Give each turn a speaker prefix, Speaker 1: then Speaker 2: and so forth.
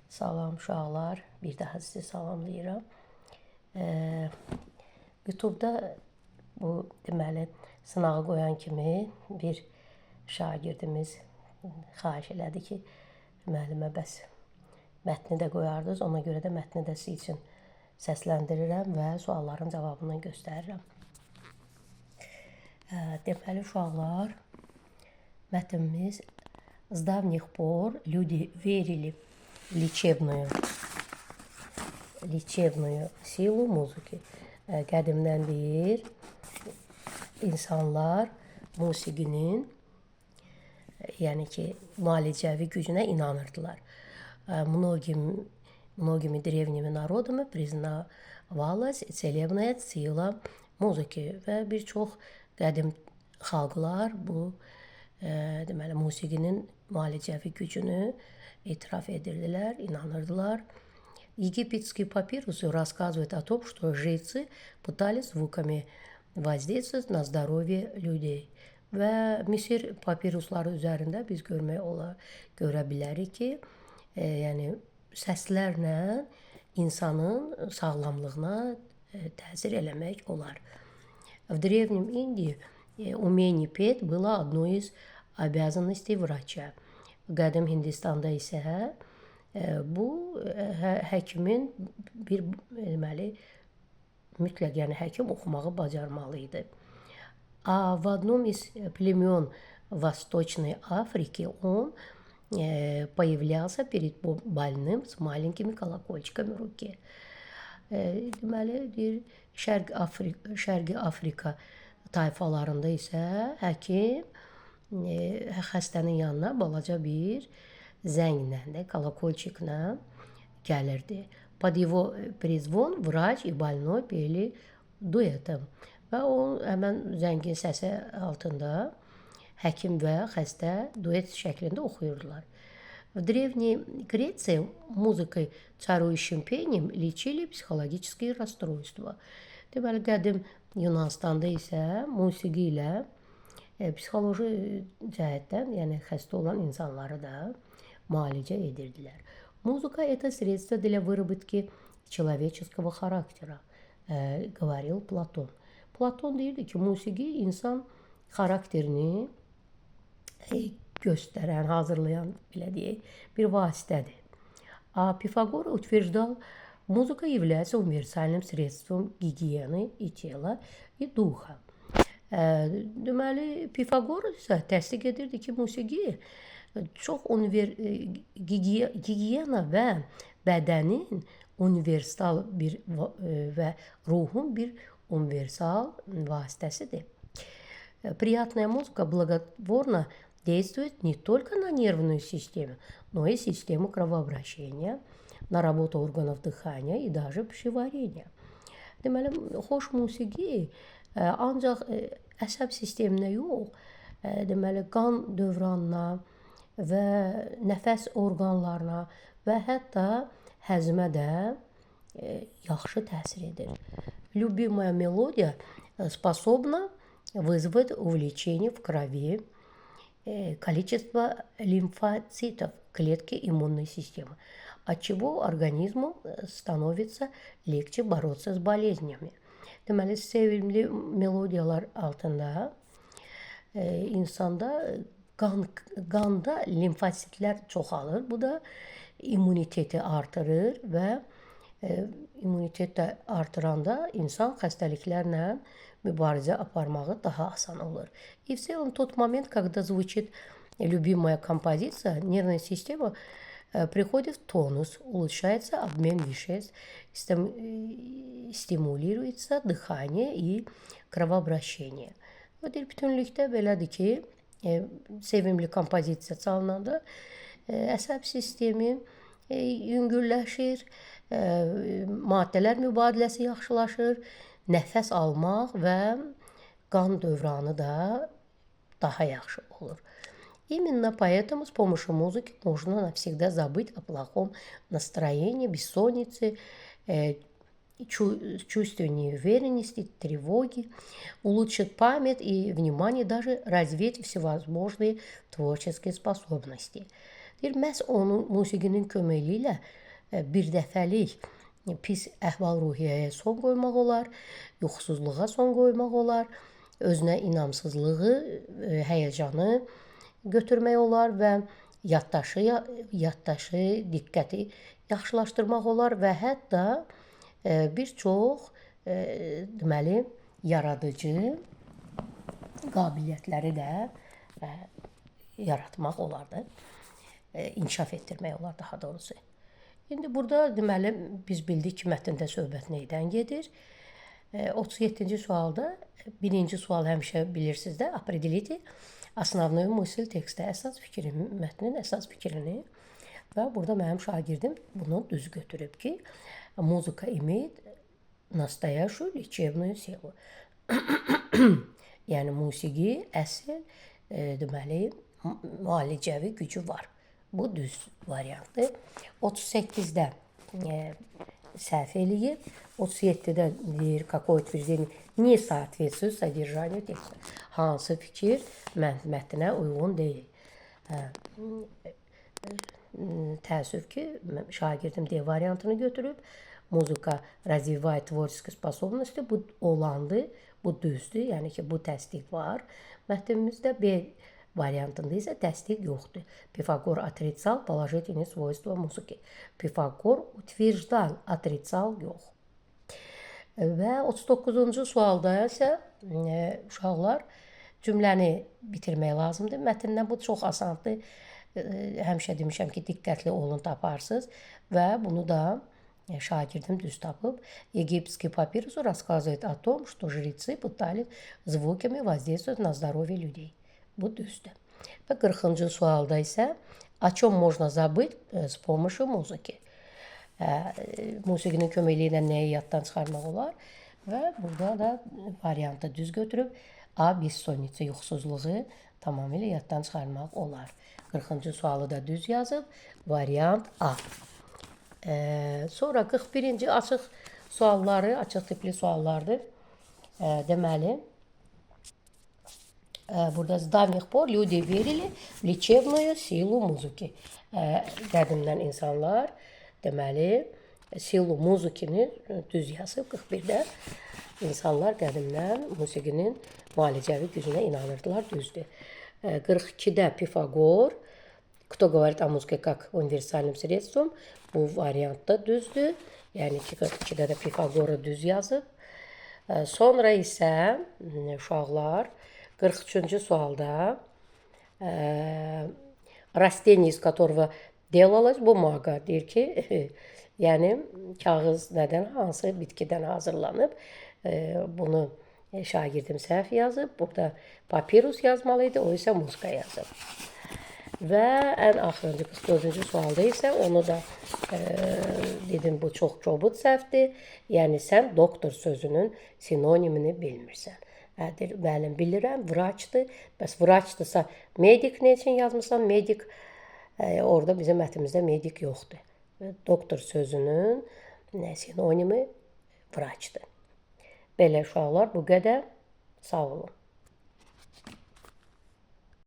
Speaker 1: Salam uşaqlar, bir daha sizi salamlayıram. YouTube-da bu deməli sınağı qoyan kimi bir şagirdimiz xahiş elədi ki, müəllimə bəs mətni də qoyardınız, ona görə də mətni də sizin üçün səsləndirirəm və sualların cavabını göstərirəm. Deməli uşaqlar, mətnimiz с давних пор люди верили в лечебную силу muziki. Qədimdən bir insanlar musiqinin, yəni ki, müalicəvi gücünə inanırdılar. Многими древними народами признавалась целебная сила muziki və bir çox qədim xalqlar bu deməli musiqinin müalicəvi gücünü etiraf edirdilər, inanırdılar. Египетские папирусы рассказывают о том, что жрецы pıtались звуками воздействовать на здоровье людей. Və Misir papirusları üzərində biz görə bilərik ki, yəni səslərlə insanın sağlamlığına təsir eləmək olar. В Древнем Индии умение петь было одной из обязанностей врача. Qədim Hindistanda isə bu həkimin bir deməli mütləq, yəni həkim oxumağı bacarmalı idi. А в одном из племен Восточной Африки он появлялся перед больным с маленькими колокольчиками в руке. Deməli, deyir, Şərqi Afrika tayfalarında isə həkim xəstənin yanına balaca bir zənglə, kolokolçiklə gəlirdi. Под его перезвон врач и больной пели дуэтом. Və o həmən zəngin səsi altında həkim və xəstə duet şəklində oxuyurdular. В Древней Греции muzikой, çaruyuşun peynim лечили psixologические расстройства. Deməli, qədim Yunanıstanda isə musiqi ilə psixoloji cəhətdən, yəni xəstə olan insanları da müalicə edirdilər. Muzika это средство для выработки человеческого характера, говорил Platon. Platon deyirdi ki, musiqi insan xarakterini göstərən, hazırlayan, belə deyək, bir vasitədir. А Пифагор утверждал, музыка является универсальным средством гигиены и тела, и духа. Deməli, Pifagor isə təsdiq edirdi ki, musiqi çox gigiyena və bədənin universal bir və ruhun bir universal vasitəsidir. Приятная музыка благотворно действует не только на нервную систему, но и систему кровообращения, на работу органов дыхания и даже пищеварения. Deməli, xoş musiqi ancaq əsəb sisteminə yox, deməli, qan dövranına və nəfəs orqanlarına və hətta həzmə də yaxşı təsir edir. Любимая мелодия способна вызвать увеличение в крови количества лимфоцитов клетки иммунной системы, отчего организму становится lегче bороться с болезнями. Deməli, sevimli melodiyalar altında insanda qanda limfositlər çoxalır. Bu da immuniteti artırır və immunitet də artıranda insan xəstəliklərlə mübarizə aparmağı daha asan olur. И в целом тот момент, когда звучит любимая композиция, нервная система приходит в тонус, улучшается обмен веществ, стимулируется dıxание и kровообращение. Bütünlükdə belədir ki, sevimli kompozisiya çalınanda əsəb sistemi yüngülləşir, maddələr mübadiləsi yaxşılaşır, nəfəs almaq və qan dövranı da daha yaxşı olur. Именно поэтому с помощью музыки можно навсегда забыть о плохом настроении, бессоннице, чувстве неуверенности, тревоги, улучшить память и внимание, даже развить всевозможные творческие способности. Deyir, məhz onun musiqinin köməkliyi ilə bir dəfəlik pis əhval-ruhiyyəyə son qoymaq olar, yuxusuzluğa son qoymaq olar, özünə inamsızlığı, həyəcanı götürmək olar və yaddaşı, diqqəti yaxşılaşdırmaq olar və hətta bir çox deməli yaradıcı qabiliyyətləri də yaratmaq olar da, inkişaf etdirmək olar daha doğrusu. İndi burada deməli biz bildik ki, mətndə söhbət neydən gedir? 37-ci sualda birinci sual həmişə bilirsiniz də, определите основную мысль tekstə, əsas fikri, mətnin əsas fikrini və burada mənim şagirdim bunu düz götürüb ki, muzika imеет настоящую лечебную силу. Yəni musiqi əsl deməli müalicəvi gücü var. Bu düz variantdır. 38-də səhv eləyib. 37-də deyir, какое утверждение не соответствует содержанию текста. Hansı fikir mətnə uyğun deyil. Təəssüf ki, şagirdim D variantını götürüb. Muzika развивает творческие способности. Bu olandı, bu düzdür. Yəni ki, bu təsdiq var. Mətnimizdə B variantında isə təsdiq yoxdur. Pifagor отрицал положительные свойства музыки. Pifagor утверждал, отрицал yox. Və 39-cu sualda isə uşaqlar cümləni bitirmək lazımdır. Mətndən bu çox asandır. Həmişə demişəm ki, diqqətli olun, taparsınız və bunu da şagirdim düz tapıb. Египетский папирус рассказывает о том, что жрецы пытались звуками воздействовать на здоровье людей. Bu düzdür. Və 40-cı sualda isə о чем можно забыть с помощью музыки. Musiqinin köməkliyi ilə nəyi yaddan çıxarmaq olar və burada da variantı düz götürüb A bissonniца yuxusuzluğu tamamilə yaddan çıxarmaq olar. 40-cı sualı da düz yazıb, variant A. Sonra 41-ci açıq sualları, açıq tipli suallardır. Deməli, burada с давних пор люди верили в лечебную силу музыки. Qədimdən insanlar deməli silu muzikini düz yazıb 41-də insanlar qədimdən musiqinin müalicəvi gücünə inanırdılar, düzdür. 42-də Pifagor кто говорит о музыке как универсальном средством, bu variantda düzdür. Yəni ki, 42-də də Pifagoru düz yazıb. Sonra isə uşaqlar 43-cü sualda растение, из которого делалась бумага, deyir ki, yəni kağız nədən, hansı bitkidən hazırlanıb. Bunu şagirdim səhv yazıb. Burada papirus yazmalıydı, o isə muzika yazıb. Və ən axırıncı 44-cü sualda isə onu da dedim, bu çox kobud səhvdir. Yəni sən doktor sözünün sinonimini bilmirsən. Bəli, bilirəm, vraçdır. Bəs vraçdırsa medik nə üçün yazmısan? Medik, orada bizim mətnimizdə medik yoxdur. Doktor sözünün sinonimi vraçdır. Belə uşaqlar, bu qədər. Sağ olun.